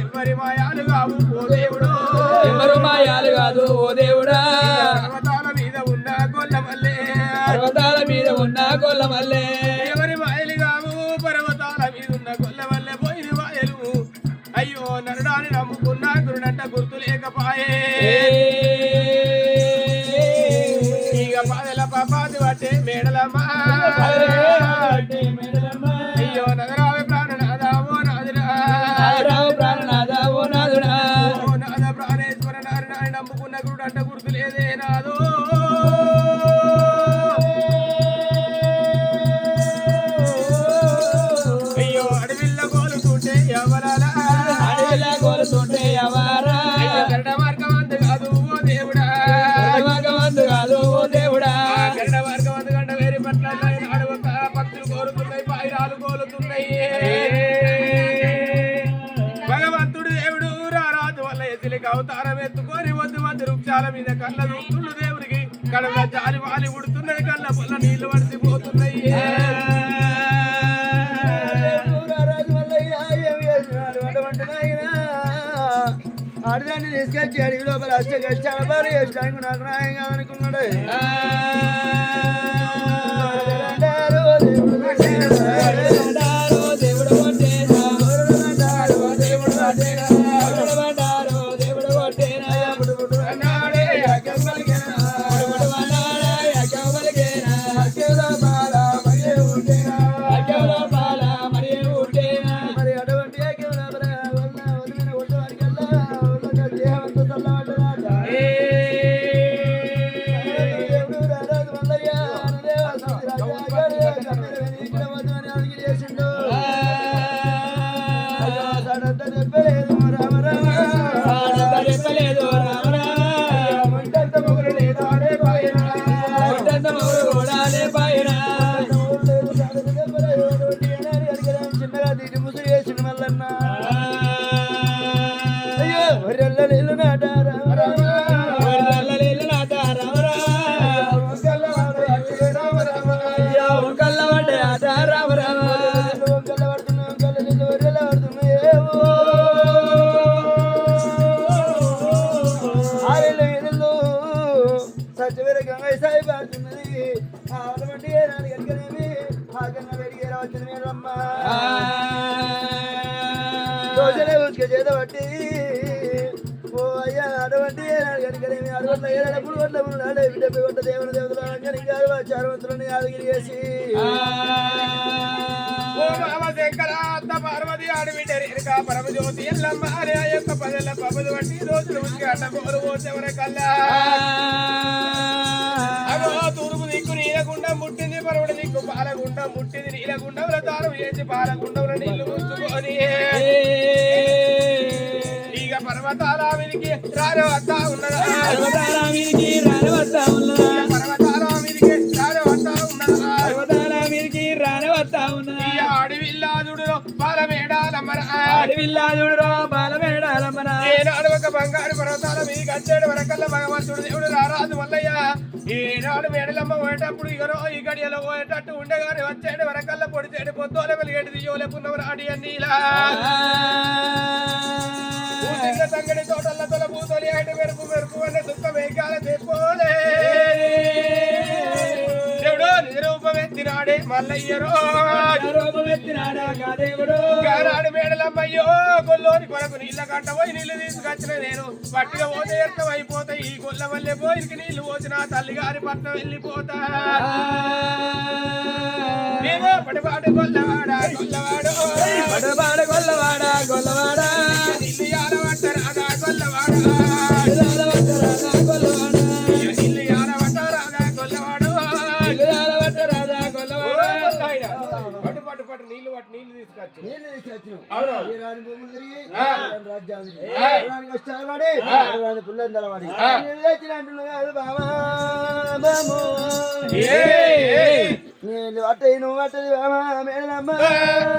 ఎవరి మాయాలు కావు ఓ దేవుడు ఎవరు మాయాలు కాదు ఓ దేవుడా పర్వతాల మీద ఉన్న గొల్లమల్లే పర్వతాల మీద ఉన్న గొల్లమల్లే ఎవరి మాయలు కావు పర్వతాల మీద ఉన్న గొల్లమల్లె పోయిన మాయలు అయ్యో నరుడాన్ని నమ్ముకున్న గురుడంట గుర్తు లేకపాయే ఇక పాదల పాపాది పట్టే మేడలమ్మా అయ్యో నగరావి ప్రాణనాథ ఓ నాదుడా ప్రాణనాథ ఓ నాదుడా ఓ నాద ప్రాణేశ్వర నారాయణ నమ్ముకున్న గురుడంట గుర్తు లేదే నాదో అయ్యో అడవిల్ల కోలుతుంటే ఎవరాలా అడవిలా కోరుతుంటే ఎవరా గరుడ మార్గవంతు కాదు ఓ దేవుడా భగవంతు కాదు ఓ దేవుడా గరుడ మార్గవంతు గంట వేరి పట్ల అడవక పక్షులు కోరుతున్నాయి పాయిరాలు కోలుతున్నాయి భగవంతుడు దేవుడు రారాజు వల్ల ఎసిలికి అవతారం ఎత్తుకొని వద్దు వద్దు వృక్షాల మీద కళ్ళ చూస్తుండు దేవుడికి కడవ జాలి వాలి ఉడుతున్నాయి కళ్ళ పొల్ల నీళ్లు పడిపోతున్నాయి ఆడదాన్ని తీసుకొచ్చి అడిగి లోపల అష్టగచ్చాడు చేస్తాను నాకు న్యాయం కాదనుకున్నాడు దేవుడు కొట్టేనా దేవుడు కొట్టేనా దేవుడు కొట్టేనా అన్నాడే మరి అటువంటి చెప్పలేదు చిన్నగా తిరిగి ముసురు చేసిన మల్లన్న అయ్యో ఒర్రెల్ల నీళ్ళు నాటారా సత్యవీర గంగ సాయి పాడుతున్నది అటువంటి కనుకనేమి ఆ గంగ వేడికి వచ్చిన మేడమ్మ దోషలే ఉసుక చేత పట్టి ఓ అయ్యా అటువంటి కనుకనేమి అరవట్ల ఏడప్పుడు కొట్ల నాడే బిడ్డ కొట్ట దేవుని దేవతలు అంజని గారు చారవంతులని యాదగిరి చేసి ఓ మామ శంకర అత్త పార్వతి ఆడబిడ్డ పరమజ్యోతి ఎల్లమ్మ అనే ఆ యొక్క పదెల్ల పబదు వంటి రోజులు ఉసికి అడ్డ కోరు పోసేవరే కల్లా అగో తూర్పు దిక్కు నీలగుండం ముట్టింది పరవడ దిక్కు పాలగుండం ముట్టింది నీలగుండంల దారం చేసి పాలగుండంలో నీళ్లు ఉంచుకొని ఇక పర్వతాల మీదికి రారవత్తా ఉన్నదా పర్వతాల మీదికి రానవస్తా ఉన్నదా పర్వతాల మీదికి రారవత్తా ఉన్నదా పర్వతాల మీదికి రానవస్తా ఉన్నదా అడవిల్లాదుడు బాలమేడాలమ్మరా అడవిల్లాదుడు బాలమేడాలమ్మరా ఏనాడు ఒక బంగారు పర్వతాల మీదకి వచ్చాడు వరకల్ల భగవంతుడు దేవుడు రారాజు మల్లయ్య ఈనాడు మేడలమ్మ పోయేటప్పుడు ఇగరో ఈ గడియలో పోయేటట్టు ఉండగానే వచ్చాడు వరకల్ల పొడి చెడు పొద్దులే వెలిగేటి దియోలే పున్నవ రాడి అన్నీలా తంగడి తోటల్ల తొల పూతోలి ఐట మెరుపు మెరుపు అనే దుఃఖ మేఘాల తెప్పోలే దేవుడు నిజ రూపమెత్తినాడే మల్లయ్యరో గానాడు మేడలమ్మయ్యో గొల్లోని కొరకు నీళ్ళ గంట పోయి నీళ్లు తీసుకొచ్చిన నేను పట్టిగా పోతే ఎర్థం అయిపోతాయి ఈ గొల్ల వల్లే పోయికి నీళ్లు పోసిన తల్లిగారి పట్నం వెళ్ళిపోతా నేను పడిపాడు గొల్లవాడా గొల్లవాడు పడబాడ గొల్లవాడా గొల్లవాడా ఇల్లు యారవట్ట రాగా గొల్లవాడా గొల్లవాడా ఇల్లు యారవట్ట రాగా గొల్లవాడు రాజా గొల్లవాడా పట్టు పట్టు పట్టు నీళ్లు పట్టు నీళ్లు తీసుకొచ్చు నీళ్ళు తీసుకొచ్చినావు అవును ఈ రాని భూములు తిరిగి ఆ. రాజ్యాలు తిరిగి ఆ. రానికి వస్తారు వాడి ఆ. రాని పుల్లని తలవాడి ఆ. నీళ్ళు తెచ్చినట్టు కాదు బామా బాము ఏ నీళ్ళు అట్టయి నువ్వు అట్టది బామా మేడలమ్మ